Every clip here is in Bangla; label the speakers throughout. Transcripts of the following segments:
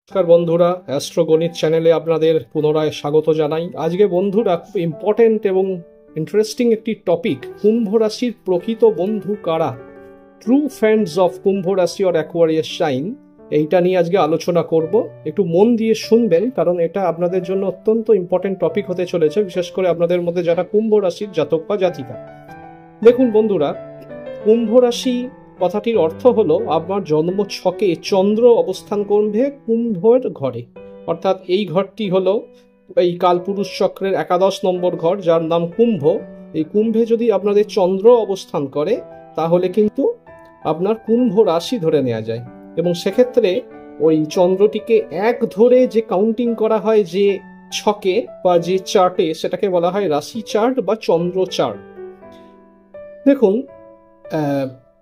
Speaker 1: নমস্কার বন্ধুরা, অ্যাস্ট্রোগণিত চ্যানেলে আপনাদের পুনরায় স্বাগত জানাই। আজকে বন্ধুরা খুব ইম্পর্টেন্ট এবং ইন্টারেস্টিং একটি টপিক, কুম্ভ রাশির প্রকৃত বন্ধু কারা, ট্রু ফ্রেন্ডস অফ কুম্ভ রাশি অর অ্যাকোয়ারিয়াস সাইন, এইটা নিয়ে আজকে আলোচনা করব। একটু মন দিয়ে শুনবেন, কারণ এটা আপনাদের জন্য অত্যন্ত ইম্পর্টেন্ট টপিক হতে চলেছে, বিশেষ করে আপনাদের মধ্যে যারা কুম্ভ রাশির জাতক বা জাতিকা। দেখুন বন্ধুরা, কুম্ভ রাশি কথাটির অর্থ হলো আপনার জন্ম ছকে চন্দ্র অবস্থান করবে কুম্ভের ঘরে, অর্থাৎ এই ঘরটি হলো এই কালপুরুষ চক্রের 11 নম্বর ঘর, যার নাম কুম্ভ। এই কুম্ভে যদি আপনাদের চন্দ্র অবস্থান করে তাহলে কিন্তু আপনার কুম্ভ রাশি ধরে নেওয়া যায়, এবং সেক্ষেত্রে ওই চন্দ্রটিকে এক ধরে যে কাউন্টিং করা হয় যে ছকে বা যে চার্টে, সেটাকে বলা হয় রাশি চার্ট বা চন্দ্র চার্ট। দেখুন,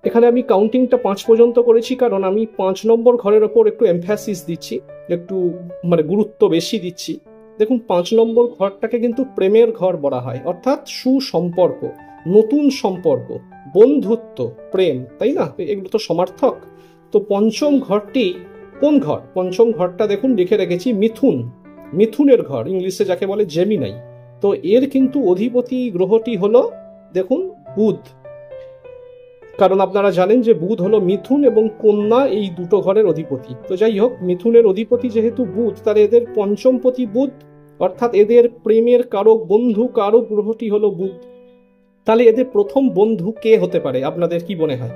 Speaker 1: এখানে আমি কাউন্টিংটা 5 পর্যন্ত করেছি, কারণ আমি 5 নম্বর ঘরের ওপর একটু এমফ্যাসিস দিচ্ছি, একটু গুরুত্ব বেশি দিচ্ছি। দেখুন, 5 নম্বর ঘরটাকে কিন্তু প্রেমের ঘর বলা হয়, অর্থাৎ সুসম্পর্ক, নতুন সম্পর্ক, বন্ধুত্ব, প্রেম, তাই না? এগুলো তো সমার্থক। তো পঞ্চম ঘরটি কোন ঘর? পঞ্চম ঘরটা দেখুন লিখে রেখেছি মিথুন, মিথুনের ঘর, ইংলিশে যাকে বলে জেমিনাই। তো এর কিন্তু অধিপতি গ্রহটি হলো দেখুন বুধ, কারণ আপনারা জানেন যে বুধ হলো মিথুন এবং কন্যা, এই দুটো ঘরের অধিপতি। তো যাই হোক, মিথুনের অধিপতি যেহেতু বুধ, তাহলে এদের পঞ্চমপতি বুধ, অর্থাৎ এদের প্রেমের কারক, বন্ধু কারক গ্রহটি হলো বুধ। তাহলে এদের প্রথম বন্ধু কে হতে পারে আপনাদের কি মনে হয়?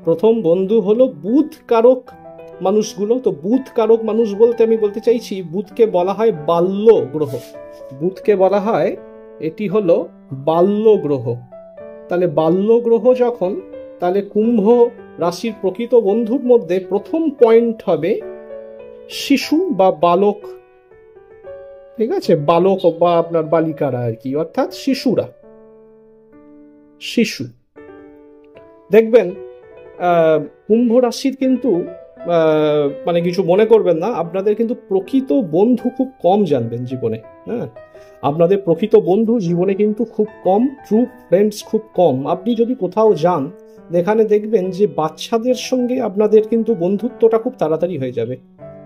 Speaker 1: প্রথম বন্ধু হলো বুধ কারক মানুষগুলো। তো বুধ কারক মানুষ বলতে আমি বলতে চাইছি, বুধকে বলা হয় বাল্য গ্রহ, বুধকে বলা হয় এটি হলো বাল্য গ্রহ। তাহলে বাল্য গ্রহ যখন, তাহলে কুম্ভ রাশির প্রকৃত বন্ধুর মধ্যে প্রথম পয়েন্ট হবে শিশু বা বালক, ঠিক আছে? বালক বা আপনার বালিকারা আর কি, অর্থাৎ শিশুরা, শিশু। দেখবেন কুম্ভ রাশির কিন্তু কিছু মনে করবেন না, আপনাদের কিন্তু প্রকৃত বন্ধু খুব কম জানবেন জীবনে। হ্যাঁ, আপনাদের প্রকৃত বন্ধু জীবনে কিন্তু খুব কম, ট্রু ফ্রেন্ডস খুব কম। আপনি যদি কোথাও যান, যেখানে দেখবেন যে বাচ্চাদের সঙ্গে আপনাদের কিন্তু বন্ধুত্বটা খুব তাড়াতাড়ি হয়ে যাবে,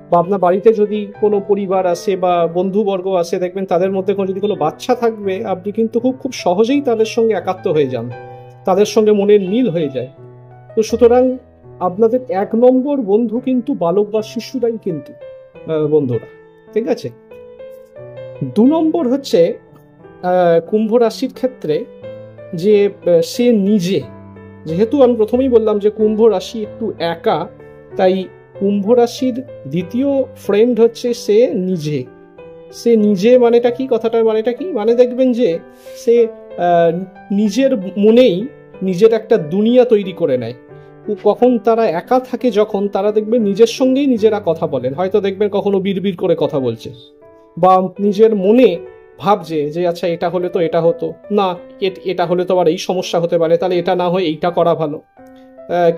Speaker 1: বা আপনার বাড়িতে যদি কোনো পরিবার আসে বা বন্ধুবর্গ আসে, দেখবেন তাদের মধ্যে যদি কোনো বাচ্চা থাকবে, আপনি কিন্তু খুব খুব সহজেই তাদের সঙ্গে একাত্ম হয়ে যান, তাদের সঙ্গে মনের মিল হয়ে যায়। তো সুতরাং আপনাদের 1 নম্বর বন্ধু কিন্তু বালক বা শিশুরাই কিন্তু বন্ধুরা, ঠিক আছে? 2 নম্বর হচ্ছে কুম্ভ রাশির ক্ষেত্রে যে সে নিজে, যেহেতু আমি প্রথমেই বললাম যে কুম্ভ রাশি একটু একা, তাই কুম্ভ রাশির দ্বিতীয় ফ্রেন্ড হচ্ছে সে নিজে। সে নিজে মানেটা কি? কথাটার মানেটা কি? মানে দেখবেন যে সে নিজের মনেই নিজের একটা দুনিয়া তৈরি করে নেয়। কখন তারা একা থাকে, যখন তারা দেখবেন নিজের সঙ্গেই নিজেরা কথা বলেন, হয়তো দেখবেন কখনো বিড়বিড় করে কথা বলছে, বা নিজের মনে ভাবছে যে আচ্ছা এটা হলে তো এটা হতো না, এটা হলে তো আবার এই সমস্যা হতে পারে, তাহলে এটা না হয় এইটা করা ভালো,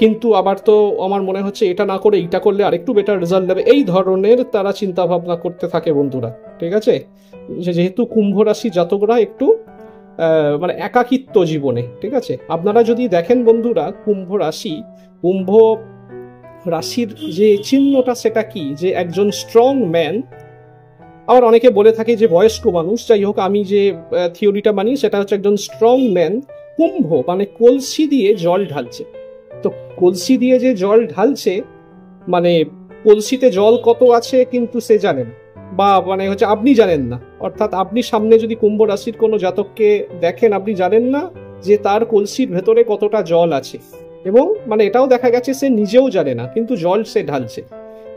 Speaker 1: কিন্তু আবার তো আমার মনে হচ্ছে এটা না করে এইটা করলে আরেকটু বেটার রেজাল্ট দেবে। এই ধরনের তারা চিন্তা ভাবনা করতে থাকে বন্ধুরা, ঠিক আছে? যেহেতু কুম্ভ রাশি জাতকরা একটু একাকিত্ব জীবনে, ঠিক আছে? আপনারা যদি দেখেন বন্ধুরা, কুম্ভ রাশির যে চিহ্নটা সেটা কি, যে একজন স্ট্রং ম্যান। আবার অনেকে বলে থাকে যে বয়স্ক মানুষ, যাই হোক, আমি যে থিওরিটা মানি সেটা হচ্ছে একজন স্ট্রং ম্যান। কুম্ভ মানে কলসি দিয়ে জল ঢালছে। তো কলসি দিয়ে যে জল ঢালছে, মানে কলসিতে জল কত আছে কিন্তু সে জানে না, বা হচ্ছে আপনি জানেন না। অর্থাৎ আপনি সামনে যদি কুম্ভ রাশির কোনো জাতককে দেখেন, আপনি জানেন না যে তার কলসির ভেতরে কতটা জল আছে, এবং এটাও দেখা গেছে সে নিজেও জানে না, কিন্তু জল সে ঢালছে।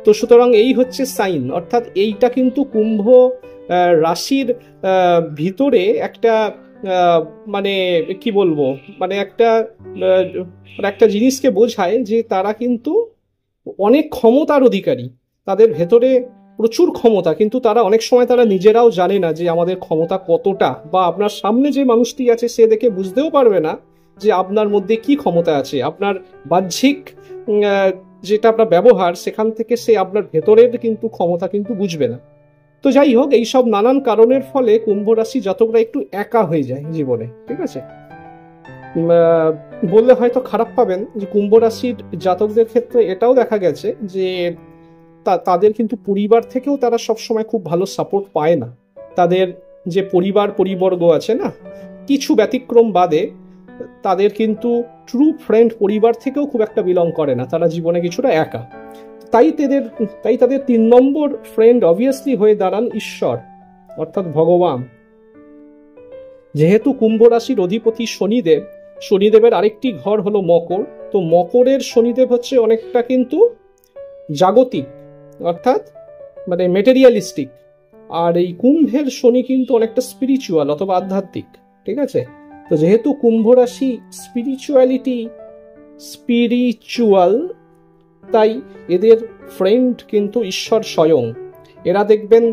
Speaker 1: তো সুতরাং এই হচ্ছে সাইন, অর্থাৎ এইটা কিন্তু কুম্ভ রাশির ভিতরে একটা কি বলবো, একটা জিনিসকে বোঝায় যে তারা কিন্তু অনেক ক্ষমতার অধিকারী, তাদের ভেতরে প্রচুর ক্ষমতা, কিন্তু তারা অনেক সময় তারা নিজেরাও জানে না যে আমাদের ক্ষমতা কতটা, বা আপনার সামনে যে মানুষটি আছে সে দেখে বুঝতেও পারবে না যে আপনার মধ্যে কি ক্ষমতা আছে। আপনার বাহ্যিক যেটা আপনার ব্যবহার, সেখান থেকে সে আপনার ভেতরের কিন্তু ক্ষমতা কিন্তু বুঝবে না। তো যাই হোক, এইসব নানান কারণের ফলে কুম্ভ রাশি জাতকরা একটু একা হয়ে যায় জীবনে, ঠিক আছে? বললে হয়তো খারাপ পাবেন যে কুম্ভ রাশির জাতকদের ক্ষেত্রে এটাও দেখা গেছে যে তাদের কিন্তু পরিবার থেকেও তারা সবসময় খুব ভালো সাপোর্ট পায় না। তাদের যে পরিবর্গ আছে না, কিছু ব্যতিক্রম বাদে তাদের কিন্তু ট্রু ফ্রেন্ড পরিবার থেকেও খুব একটা বিলং করে না, তারা জীবনে কিছুটা একা। তাই তাদের 3 নম্বর ফ্রেন্ড অবভিয়াসলি হয়ে দাঁড়ান ঈশ্বর, অর্থাৎ ভগবান। যেহেতু কুম্ভ রাশির অধিপতি শনিদেবের আরেকটি ঘর হলো মকর, তো মকরের শনিদেব হচ্ছে অনেকটা কিন্তু জাগতিক, অর্থাৎ মানে মেটেরিয়ালিস্টিক, আর এই কুম্ভের শনি কিন্তু অনেকটা স্পিরিচুয়াল অথবা আধ্যাত্মিক। ঠিক আছে, তো যেহেতু কুম্ভ রাশি স্পিরিচুয়াল, তাই এদের ফ্রেন্ড কিন্তু ঈশ্বর স্বয়ং। এরা দেখবেন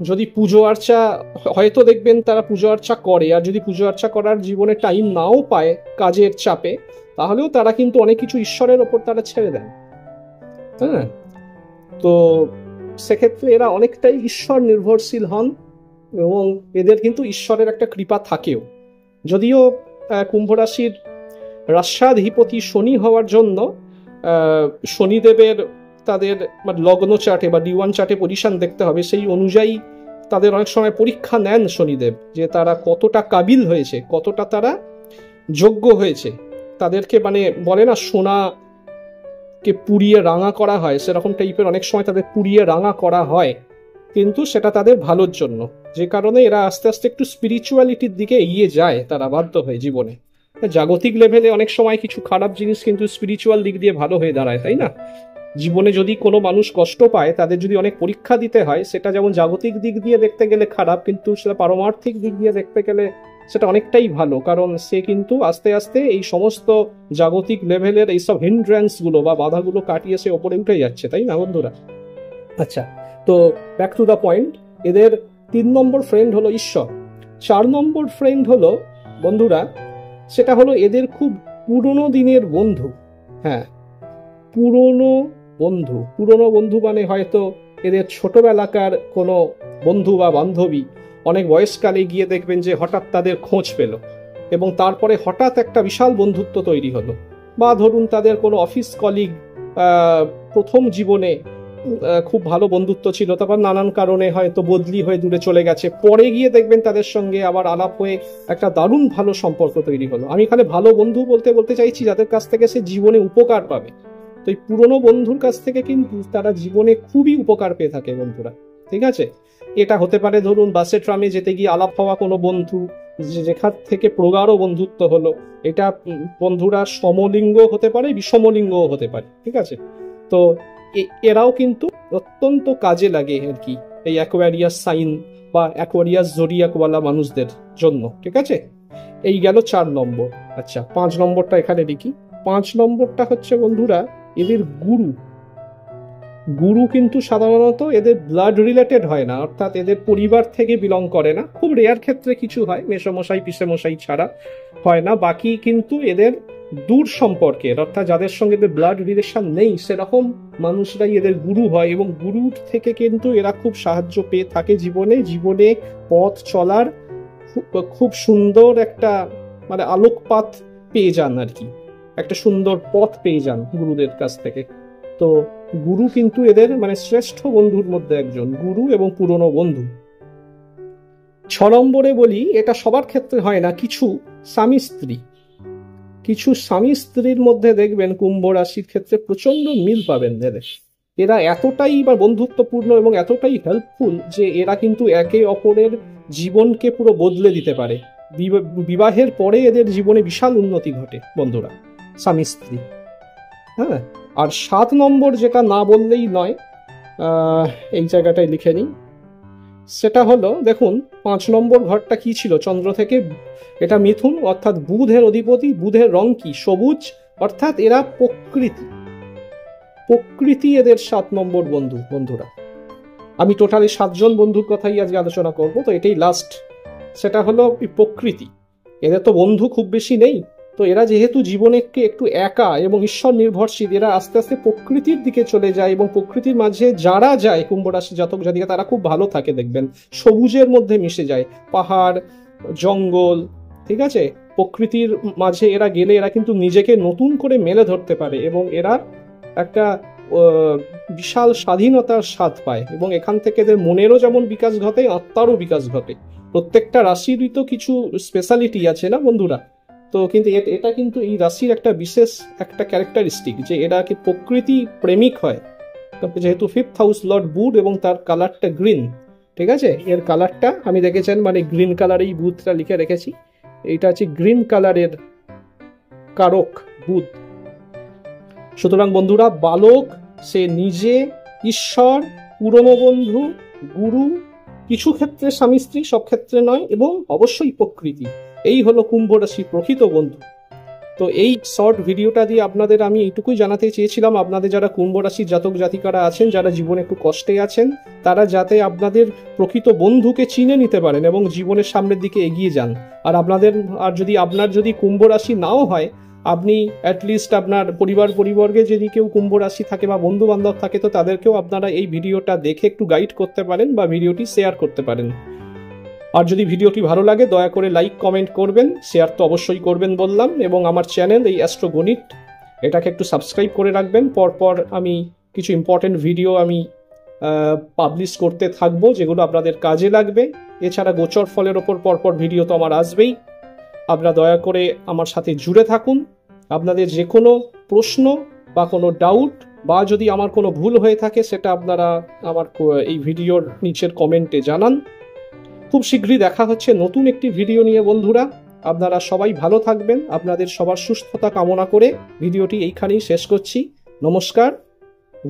Speaker 1: যদি পুজো আর্চা, হয়তো দেখবেন তারা পুজো আর্চা করে, আর যদি পুজো আর্চা করার জীবনে টাইম নাও পায় কাজের চাপে, তাহলেও তারা কিন্তু অনেক কিছু ঈশ্বরের ওপর তারা ছেড়ে দেন। হ্যাঁ, তো সেক্ষেত্রে এরা অনেকটাই ঈশ্বর নির্ভরশীল হন, এবং এদের কিন্তু ঈশ্বরের একটা কৃপা থাকেও। যদিও কুম্ভ রাশির রাষ্ট্রাধিপতি শনি হওয়ার জন্য শনিদেবের তাদের লগ্ন চার্টে বা D1 চার্টে পজিশন দেখতে হবে, সেই অনুযায়ী তাদের অনেক সময় পরীক্ষা নেন শনিদেব, যে তারা কতটা কাবিল হয়েছে, কতটা তারা যোগ্য হয়েছে। তাদেরকে মানে বলে না সোনাকে পুড়িয়ে রাঙা করা হয়, সেরকম টাইপের অনেক সময় তাদের পুড়িয়ে রাঙা করা হয়, কিন্তু সেটা তাদের ভালোর জন্য, যে কারণে এরা আস্তে আস্তে একটু স্পিরিচুয়ালিটির দিকে এগিয়ে যায় তারা বাধ্য হয়ে জীবনে। জাগতিক লেভেলে অনেক সময় কিছু খারাপ জিনিস কিন্তু স্পিরিচুয়াল দিক দিয়ে ভালো হয়ে দাঁড়ায়, তাই না? জীবনে যদি কোনো মানুষ কষ্ট পায়, তাদের যদি অনেক পরীক্ষা দিতে হয়, সেটা যেমন জাগতিক দিক দিয়ে দেখতে গেলে খারাপ, কিন্তু সেটা পারমার্থিক দিক দিয়ে দেখতে গেলে সেটা অনেকটাই ভালো, কারণ সে কিন্তু আস্তে আস্তে এই সমস্ত জাগতিক লেভেলের এইসব হিন্ড্রেন্স গুলো বা বাধাগুলো কাটিয়ে সে ওপরে উঠে যাচ্ছে, তাই না বন্ধুরা? আচ্ছা, তো ব্যাক টু দ্য পয়েন্ট, এদের 3 নম্বর ফ্রেন্ড হলো ঈশ্বর। 4 নম্বর ফ্রেন্ড হলো বন্ধুরা, সেটা হলো এদের খুব পুরনো দিনের বন্ধু। হ্যাঁ, পুরনো বন্ধু মানে হয়তো এদের ছোটবেলাকার কোনো বন্ধু বা বান্ধবী অনেক বয়সকালে গিয়ে দেখবেন যে হঠাৎ তাদের খোঁজ পেল, এবং তারপরে হঠাৎ একটা বিশাল বন্ধুত্ব তৈরি হলো। বা ধরুন তাদের কোনো অফিস কলিগ, প্রথম জীবনে খুব ভালো বন্ধুত্ব ছিল, তারপর নানান কারণে হয়তো বদলি হয়ে দূরে চলে গেছে, পরে গিয়ে দেখবেন তাদের সঙ্গে আবার আলাপ হয়ে একটা দারুণ ভালো সম্পর্ক তৈরি হলো। আমি এখানে ভালো বন্ধু বলতে চাইছি যাদের কাছ থেকে সে জীবনে উপকার পাবে। তো এই পুরনো বন্ধুর কাছ থেকে কিন্তু তারা জীবনে খুবই উপকার পেয়ে থাকে বন্ধুরা। ঠিক আছে, এটা হতে পারে ধরুন বাসে ট্রামে যেতে গিয়ে আলাপ হওয়া কোনো বন্ধু, যেখান থেকে প্রগাঢ় বন্ধুত্ব হলো। এটা বন্ধুরা সমলিঙ্গ হতে পারে, বিষমলিঙ্গও হতে পারে। ঠিক আছে, তো এরাও কিন্তু অত্যন্ত কাজে লাগে আর কি এই অ্যাকোয়ারিয়াস সাইন বা অ্যাকোয়ারিয়াস জোডিয়াকওয়ালা মানুষদের জন্য। ঠিক আছে, এই গেল 4 নম্বর। আচ্ছা, 5 নম্বরটা এখানে লিখি। 5 নম্বরটা হচ্ছে বন্ধুরা এদের গুরু কিন্তু সাধারণত এদের ব্লাড রিলেটেড হয় না, অর্থাৎ এদের পরিবার থেকে বিলং করে না। খুব রেয়ার ক্ষেত্রে কিছু হয়, মেসোমশাই পিসেমশাই ছাড়া হয় না, বাকি কিন্তু এদের দূর সম্পর্কের, অর্থাৎ যাদের সঙ্গে এদের ব্লাড রিলেশন নেই সেরকম মানুষরাই এদের গুরু হয়, এবং গুরুর থেকে কিন্তু এরা খুব সাহায্য পেয়ে থাকে জীবনে পথ চলার খুব সুন্দর একটা মানে আলোকপাত পেয়ে যান আর কি, একটা সুন্দর পথ পেয়ে যান গুরুদের কাছ থেকে। তো গুরু কিন্তু এদের মানে শ্রেষ্ঠ বন্ধুর মধ্যে একজন, গুরু এবং পুরনো বন্ধু। 6 নম্বরে বলি, এটা সবার ক্ষেত্রে হয় না, কিছু স্বামী স্ত্রীর মধ্যে দেখবেন কুম্ভ রাশির ক্ষেত্রে প্রচন্ড মিল পাবেন এদের। এরা এতটাই বা বন্ধুত্বপূর্ণ এবং এতটাই হেল্পফুল যে এরা কিন্তু একে অপরের জীবনকে পুরো বদলে দিতে পারে। বিবাহের পরে এদের জীবনে বিশাল উন্নতি ঘটে বন্ধুরা, স্বামী স্ত্রী। হ্যাঁ, আর 7 নম্বর যেটা না বললেই নয়, এই জায়গাটায় লিখে নিই, সেটা হলো দেখুন 5 নম্বর ঘরটা কি ছিল চন্দ্র থেকে, এটা মিথুন, অর্থাৎ বুধের অধিপতি। বুধের রং কি? সবুজ, অর্থাৎ এরা প্রকৃতি এদের 7 নম্বর বন্ধুরা। আমি টোটালি 7 জন বন্ধুর কথাই আজকে আলোচনা করব, তো এটাই লাস্ট। সেটা হলো প্রকৃতি। এদের তো বন্ধু খুব বেশি নেই, তো এরা যেহেতু জীবনে একটু একা এবং ঈশ্বর নির্ভরশীল, এরা আস্তে আস্তে প্রকৃতির দিকে চলে যায়, এবং প্রকৃতির মাঝে যারা যায় কুম্ভ রাশি জাতক জাতিকা তারা খুব ভালো থাকে দেখবেন, সবুজের মধ্যে মিশে যায়, পাহাড় জঙ্গল। ঠিক আছে, প্রকৃতির মাঝে এরা গেলে এরা কিন্তু নিজেকে নতুন করে মেলে ধরতে পারে, এবং এরা একটা বিশাল স্বাধীনতার স্বাদ পায় এবং এখান থেকে এদের মনেরও যেমন বিকাশ ঘটে, আত্মারও বিকাশ ঘটে। প্রত্যেকটা রাশিরই তো কিছু স্পেশালিটি আছে না বন্ধুরা? তো কিন্তু এটা কিন্তু এই রাশির একটা বিশেষ একটা ক্যারেক্টারিস্টিক, যে এরা কি প্রকৃতি প্রেমিক হয়। যেহেতু 5th হাউস লর্ড বুধ এবং তার কালারটা গ্রিন, ঠিক আছে, এর কালারটা আমি দেখেছেন মানে গ্রিন কালারেই বুধটা লিখে রেখেছি। এইটা হচ্ছে গ্রিন কালারের কারক বুধ। সুতরাং বন্ধুরা, বালক সে নিজে, ঈশ্বর, পুরনো বন্ধু, গুরু, কিছু ক্ষেত্রে স্বামী স্ত্রী, সব ক্ষেত্রে নয়, এবং অবশ্যই প্রকৃতি, এই হলো কুম্ভ রাশির প্রকৃত বন্ধু। তো এই শর্ট ভিডিওটা দিয়ে আপনাদের আমি এইটুকুই জানাতে চেয়েছিলাম, আপনাদের যারা কুম্ভ রাশির জাতক জাতিকারা আছেন, যারা জীবনে একটু কষ্টে আছেন, তারা যাতে আপনাদের প্রকৃত বন্ধুকে চিনে নিতে পারেন এবং জীবনের সামনের দিকে এগিয়ে যান। আর আপনার যদি কুম্ভ রাশি নাও হয়, আপনি অ্যাটলিস্ট আপনার পরিবর্গে যদি কেউ কুম্ভ রাশি থাকে বা বন্ধু বান্ধব থাকে, তো তাদেরকেও আপনারা এই ভিডিওটা দেখে একটু গাইড করতে পারেন বা ভিডিওটি শেয়ার করতে পারেন। আর যদি ভিডিওটি ভালো লাগে, দয়া করে লাইক কমেন্ট করবেন, শেয়ার তো অবশ্যই করবেন বললাম, এবং আমার চ্যানেল এই অ্যাস্ট্রো গণিত, এটাকে একটু সাবস্ক্রাইব করে রাখবেন। পরপর আমি কিছু ইম্পর্টেন্ট ভিডিও আমি পাবলিশ করতে থাকবো, যেগুলো আপনাদের কাজে লাগবে। এছাড়া গোচর ফলের ওপর পরপর ভিডিও তো আমার আসবেই। আপনারা দয়া করে আমার সাথে জুড়ে থাকুন। আপনাদের যে কোনো প্রশ্ন বা কোনো ডাউট, বা যদি আমার কোনো ভুল হয়ে থাকে, সেটা আপনারা আমার এই ভিডিওর নিচের কমেন্টে জানান। খুব শীঘ্রই দেখা হচ্ছে নতুন একটি ভিডিও নিয়ে বন্ধুরা। আপনারা সবাই ভালো থাকবেন, আপনাদের সবার সুস্থতা কামনা করে ভিডিওটি এইখানেই শেষ করছি। নমস্কার,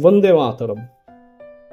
Speaker 1: বন্দে মাতরম।